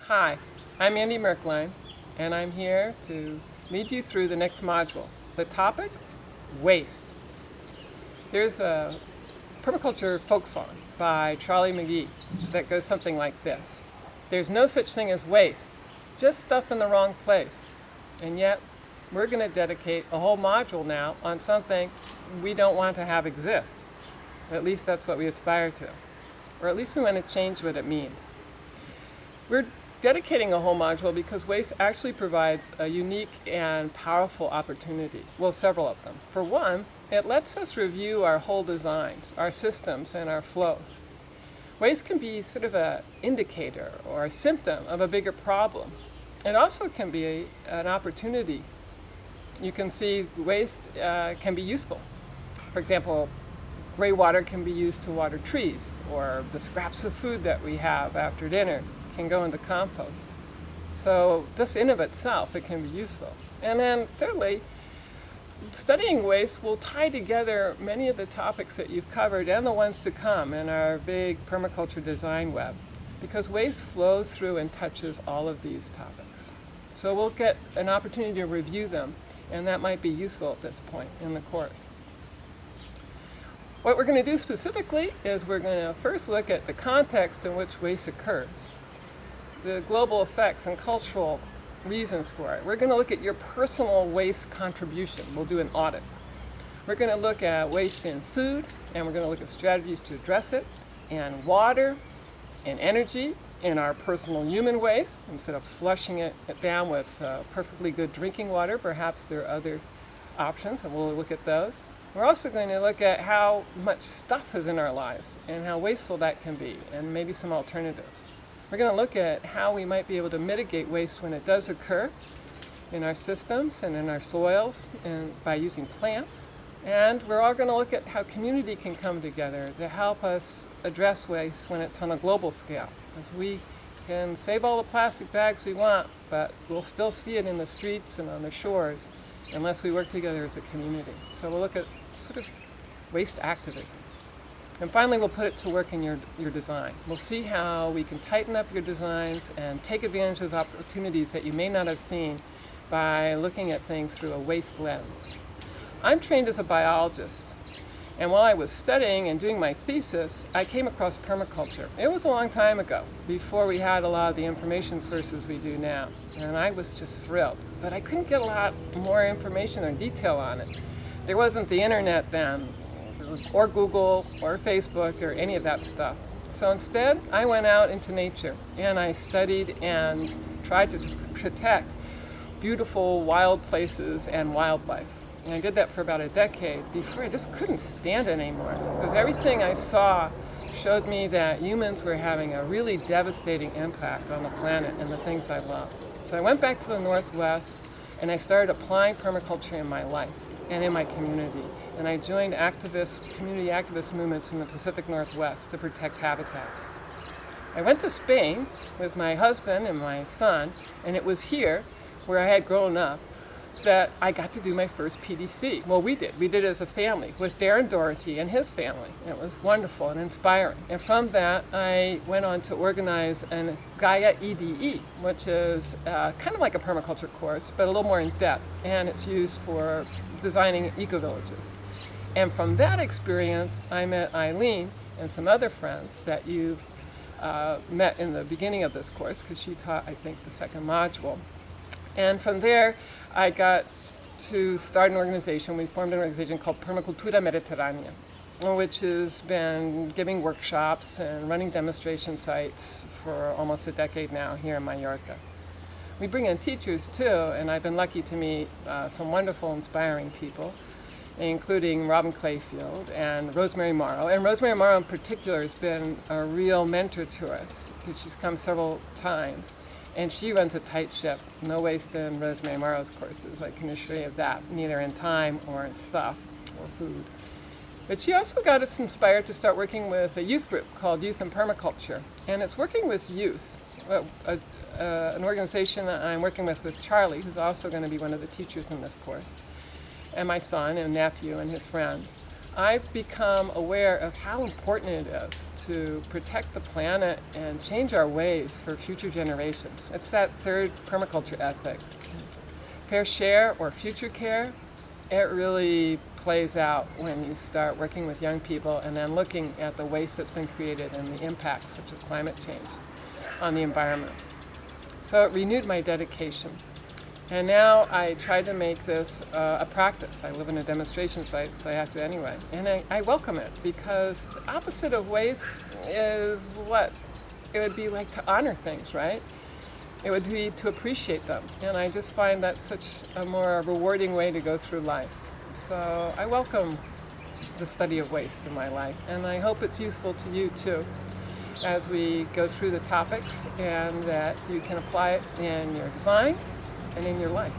Hi, I'm Andy Merkline, and I'm here to lead you through the next module. The topic? Waste. There's a permaculture folk song by Charlie McGee that goes something like this. There's no such thing as waste, just stuff in the wrong place. And yet, we're going to dedicate a whole module now on something we don't want to have exist. At least that's what we aspire to. Or at least we want to change what it means. We're dedicating a whole module because waste actually provides a unique and powerful opportunity. Well, several of them. For one, it lets us review our whole designs, our systems, and our flows. Waste can be sort of an indicator or a symptom of a bigger problem. It also can be an opportunity. You can see waste can be useful. For example, gray water can be used to water trees, or the scraps of food that we have after dinner can go into compost. So just in of itself, it can be useful. And then thirdly, studying waste will tie together many of the topics that you've covered and the ones to come in our big permaculture design web, because waste flows through and touches all of these topics. So we'll get an opportunity to review them, and that might be useful at this point in the course. What we're going to do specifically is we're going to first look at the context in which waste occurs, the global effects and cultural reasons for it. We're going to look at your personal waste contribution. We'll do an audit. We're going to look at waste in food, and we're going to look at strategies to address it, and water, and energy, in our personal human waste. Instead of flushing it down with perfectly good drinking water, perhaps there are other options, and we'll look at those. We're also going to look at how much stuff is in our lives and how wasteful that can be, and maybe some alternatives. We're going to look at how we might be able to mitigate waste when it does occur in our systems and in our soils and by using plants. And we're all going to look at how community can come together to help us address waste when it's on a global scale. Because we can save all the plastic bags we want, but we'll still see it in the streets and on the shores unless we work together as a community. So we'll look at sort of waste activism. And finally, we'll put it to work in your design. We'll see how we can tighten up your designs and take advantage of opportunities that you may not have seen by looking at things through a waste lens. I'm trained as a biologist, and while I was studying and doing my thesis, I came across permaculture. It was a long time ago, before we had a lot of the information sources we do now, and I was just thrilled. But I couldn't get a lot more information or detail on it. There wasn't the internet then, or Google, or Facebook, or any of that stuff. So instead, I went out into nature, and I studied and tried to protect beautiful wild places and wildlife. And I did that for about a decade before I just couldn't stand it anymore, because everything I saw showed me that humans were having a really devastating impact on the planet and the things I love. So I went back to the Northwest, and I started applying permaculture in my life and in my community. And I joined community activist movements in the Pacific Northwest to protect habitat. I went to Spain with my husband and my son, and it was here, where I had grown up, that I got to do my first PDC. Well, we did. We did it as a family with Darren Doherty and his family. It was wonderful and inspiring. And from that, I went on to organize an Gaia EDE, which is kind of like a permaculture course, but a little more in depth. And it's used for designing eco-villages. And from that experience, I met Eileen and some other friends that you've met in the beginning of this course, because she taught, I think, the second module. And from there, I got to start an organization. We formed an organization called Permacultura Mediterránea, which has been giving workshops and running demonstration sites for almost a decade now here in Mallorca. We bring in teachers too, and I've been lucky to meet some wonderful, inspiring people, including Robin Clayfield and Rosemary Morrow. And Rosemary Morrow in particular has been a real mentor to us, because she's come several times. And she runs a tight ship. No waste in Rosemary Morrow's courses. I can assure you of that, neither in time or in stuff or food. But she also got us inspired to start working with a youth group called Youth in Permaculture. And it's working with youth, an organization that I'm working with Charlie, who's also going to be one of the teachers in this course, and my son and nephew and his friends. I've become aware of how important it is to protect the planet and change our ways for future generations. It's that third permaculture ethic. Fair share or future care, it really plays out when you start working with young people and then looking at the waste that's been created and the impacts, such as climate change, on the environment. So it renewed my dedication. And now I try to make this a practice. I live in a demonstration site, so I have to anyway. And I welcome it, because the opposite of waste is what? It would be like to honor things, right? It would be to appreciate them. And I just find that such a more rewarding way to go through life. So I welcome the study of waste in my life, and I hope it's useful to you too as we go through the topics, and that you can apply it in your designs and in your life.